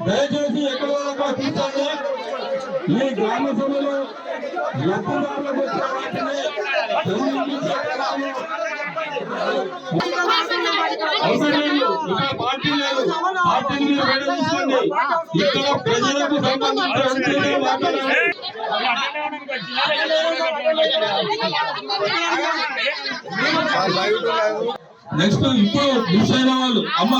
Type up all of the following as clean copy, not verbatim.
దయచేసి ఎక్కడ వరకు తీసుకోండి. ఈ గ్రామ సభలో లబ్ధిదారులకు వచ్చే వాటిని పార్టీ లేదు, పార్టీని మీరు తీసుకోండి. ఇక్కడ ప్రజలకు సంబంధించిన నెక్స్ట్ ఇప్పుడు మిస్ అయిన వాళ్ళు అమ్మ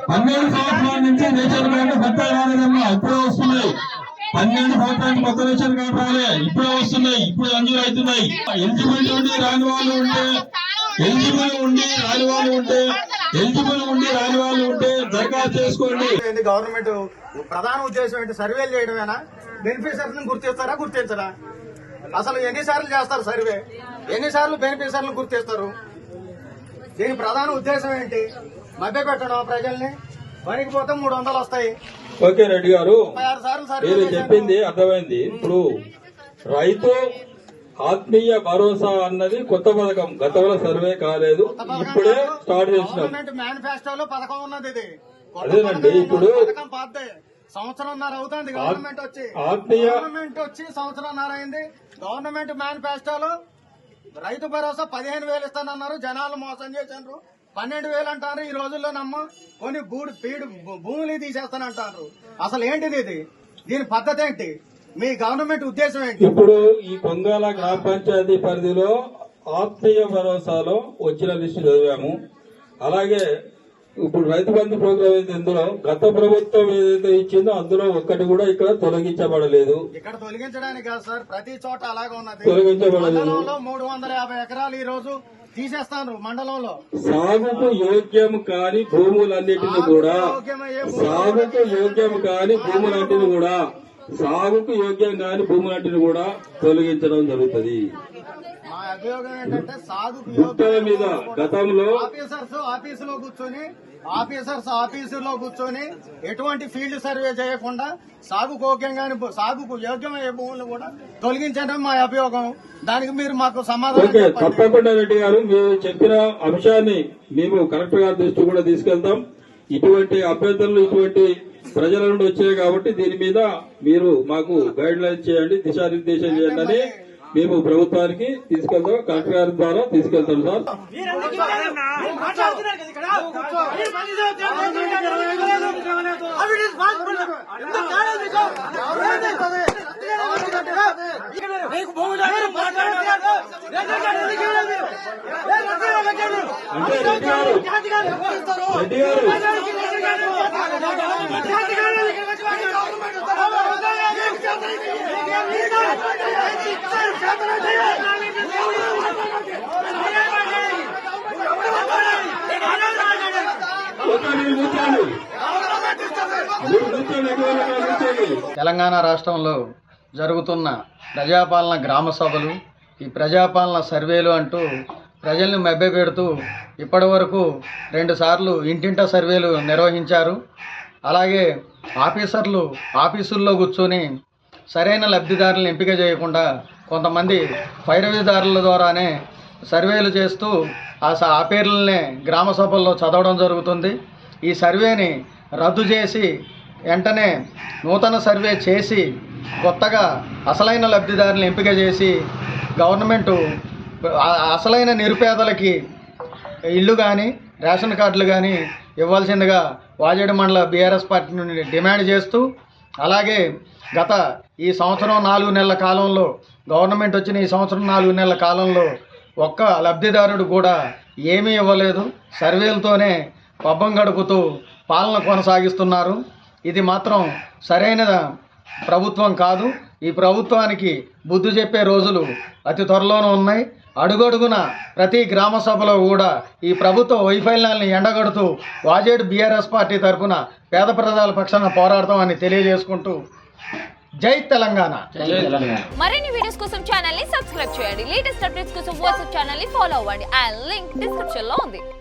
12 సంవత్సరాల నుంచి రేషన్ కార్డు కొత్త రాలేదమ్మా, ఇప్పుడే వస్తున్నాయి. 12 సంవత్సరానికి కొత్త రేషన్ కార్డు రాలే, ఇప్పుడే వస్తున్నాయి, ఇప్పుడు మంజూరు అవుతున్నాయి. ఎలిజిబిలిటీ ఉండి రాని వాళ్ళు ఉంటే దరఖాస్తు చేసుకోండి. గవర్నమెంట్ ప్రధాన ఉద్దేశం ఏంటి? సర్వేలు చేయడమేనా? బెనిఫిషరీస్ గుర్తిస్తారా, గుర్తించరా? అసలు ఎన్నిసార్లు చేస్తారు సర్వే? ఎన్నిసార్లు బెనిఫిషరీలు గుర్తిస్తారు? దీని ప్రధాన ఉద్దేశం ఏంటి? మధ్య పెట్టడం ప్రజల్ని. వణికిపోతే 300 వస్తాయి. ఓకే రెడ్డి గారు, 36 సార్లు మీరు చెప్పింది అర్థమైంది. ఇప్పుడు రైతు ఆత్మీయ భరోసా అన్నది కొత్త పథకం, గతంలో సర్వే కాలేదు, ఇప్పుడే స్టార్ట్ చేసినాం. గవర్నమెంట్ మేనిఫెస్టోలో పథకం ఉన్నది ఇది. అదేనండి, ఇప్పుడు పథకం పాతే సంవత్సరంన్నర అవుతుంది. గవర్నమెంట్ వచ్చి సంవత్సరంన్నర అయింది. గవర్నమెంట్ మేనిఫెస్టోలో రైతు భరోసా 15,000 ఇస్తానన్నారు. జనాలు మోసం చేశారు. 12,000 అంటారు. ఈ రోజుల్లో కొన్ని భూములు తీసేస్తానంటారు. అసలు ఏంటిది ఇది? దీని పద్ధతి ఏంటి? మీ గవర్నమెంట్ ఉద్దేశం ఏంటి? ఇప్పుడు ఈ పొంగాల గ్రామ పంచాయతీ పరిధిలో ఆత్మీయ భరోసాలో వచ్చిన లిస్టు చదివాము. అలాగే ఇప్పుడు రైతు బంధు ప్రోగ్రామ్ అయితే ఇందులో గత ప్రభుత్వం ఏదైతే ఇచ్చిందో అందులో ఒక్కటి కూడా ఇక్కడ తొలగించబడలేదు. ఇక్కడ తొలగించడానికి కాదు సార్, ప్రతి చోట అలాగే ఉన్నది. తొలగించబడలేదు. 350 ఎకరాలు ఈ రోజు తీసేస్తాను మండలంలో. సాగుకు యోగ్యం కాని భూములన్నిటిని కూడా తొలగించడం జరుగుతుంది. మా అభియోగం ఏంటంటే సాగుకు మీద గతంలో ఆఫీసులో కూర్చొని ఎటువంటి ఫీల్డ్ సర్వే చేయకుండా సాగుకు యోగ్యమయ్యే భూములు కూడా తొలగించడం మా అభియోగం. దానికి మీరు మాకు సమాధానం తప్పకుండా రెడ్డి గారు, మీరు చెప్పిన అంశాన్ని మేము కలెక్టర్ గారి దృష్టి కూడా తీసుకెళ్తాం. ఇటువంటి అభ్యర్థులు ఇటువంటి ప్రజల నుండి వచ్చాయి కాబట్టి దీని మీద మీరు మాకు గైడ్ లైన్ చేయండి, దిశానిర్దేశం చేయండి అని మేము ప్రభుత్వానికి తీసుకెళ్తాం. కలెక్టర్ గారి ద్వారా తీసుకెళ్తాం సార్. అంటే రెడ్డి గారు తెలంగాణ రాష్ట్రంలో జరుగుతున్న ప్రజాపాలన గ్రామ సభలు, ఈ ప్రజాపాలన సర్వేలు అంటూ ప్రజల్ని మభ్యపెడుతూ ఇప్పటి వరకు 2 సార్లు ఇంటింట సర్వేలు నిర్వహించారు. అలాగే ఆఫీసుల్లో కూర్చొని సరైన లబ్ధిదారులను ఎంపిక చేయకుండా కొంతమంది పైరవీదారుల ద్వారానే సర్వేలు చేస్తూ ఆ పేర్లనే గ్రామ సభల్లో చదవడం జరుగుతుంది. ఈ సర్వేని రద్దు చేసి వెంటనే నూతన సర్వే చేసి కొత్తగా అసలైన లబ్ధిదారులను ఎంపిక చేసి గవర్నమెంటు అసలైన నిరుపేదలకి ఇల్లు కానీ రేషన్ కార్డులు కానీ ఇవ్వాల్సిందిగా వాజేడు మండల బీఆర్ఎస్ పార్టీ నుండి డిమాండ్ చేస్తూ, అలాగే గత ఈ సంవత్సరం 4 నెలల కాలంలో గవర్నమెంట్ వచ్చిన ఈ సంవత్సరం 4 నెలల కాలంలో ఒక్క లబ్ధిదారుడు కూడా ఏమీ ఇవ్వలేదు. సర్వేలతోనే పబ్బం గడుపుతూ పాలన కొనసాగిస్తున్నారు. ఇది మాత్రం సరైన ప్రభుత్వం కాదు. ఈ ప్రభుత్వానికి బుద్ధి చెప్పే రోజులు అతి త్వరలోనే ఉన్నాయి. అడుగడుగున ప్రతి గ్రామ సభలో కూడా ఈ ప్రభుత్వ వైఫల్యాన్ని ఎండగడుతూ వాజేడు బీఆర్ఎస్ పార్టీ తరఫున పేద ప్రజల పక్షాన పోరాడతామని తెలియజేసుకుంటూ జై తెలంగాణ. మరిన్ని వీడియోస్ కోసం ఛానల్ ని సబ్స్క్రైబ్ చేయండి. లేటెస్ట్ అప్డేట్స్ కోసం వాట్సాప్ ఛానల్ ని ఫాలో అవ్వండి. ఆ లింక్ డిస్క్రిప్షన్ లో ఉంది.